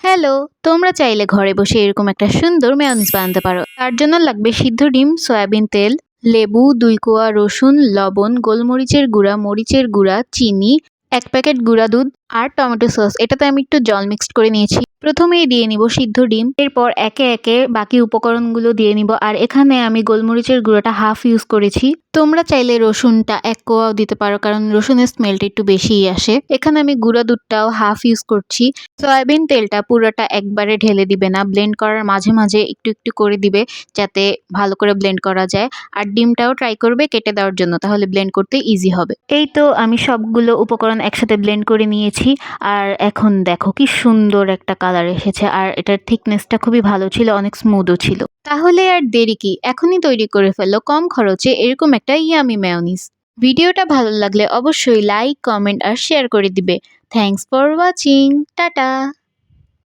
Hello, তোমরা চাইলে ঘরে বসে এরকম একটা সুন্দর মেয়োনিজ বানাতে পারো। তার জন্য লাগবে সিদ্ধ ডিম, সয়াবিন তেল, লেবু, ২ কোয়া রসুন, লবণ, গোলমরিচের গুঁড়া, মরিচের গুঁড়া, চিনি, ১ প্যাকেট গুঁড়া দুধ আর টমেটো সস। এটাতে আমি একটু জল মিক্সড করে নিয়েছি। প্রথমেই দিয়ে নিব সিদ্ধ ডিম, এরপর একে একে বাকি উপকরণগুলো দিয়ে নিব। আর এখানে আমি গোলমরিচের গুঁড়াটা হাফ ইউজ করেছি। তোমরা চাইলে রসুনটা ১ কোয়াও দিতে পারো, কারণ রসুনের স্মেলটা একটু বেশিই আসে। এখানে আমি গুঁড়া দুধটাও হাফ ইউজ করছি। সয়াবিন তেলটা পুরোটা একবারে ঢেলে দিবে না, ব্লেন্ড করার মাঝে মাঝে একটু একটু করে দিবে, যাতে ভালো করে ব্লেন্ড করা যায়। আর ডিমটাও ট্রাই করবে কেটে দেওয়ার জন্য, তাহলে ব্লেন্ড করতে ইজি হবে। এই তো আমি সবগুলো উপকরণ একসাথে ব্লেন্ড করে নিয়েছি। আর এখন দেখো কি সুন্দর একটা কালার এসেছে, আর এটার থিকনেসটা খুবই ভালো ছিল, অনেক স্মুথও ছিল। তাহলে আর দেরি কি, এখনই তৈরি করে ফেলো কম খরচে এরকম একটা ইয়ামি মেয়োনিজ। ভিডিওটা ভালো লাগলে অবশ্যই লাইক, কমেন্ট আর শেয়ার করে দিবে। Thanks for watching. টাটা।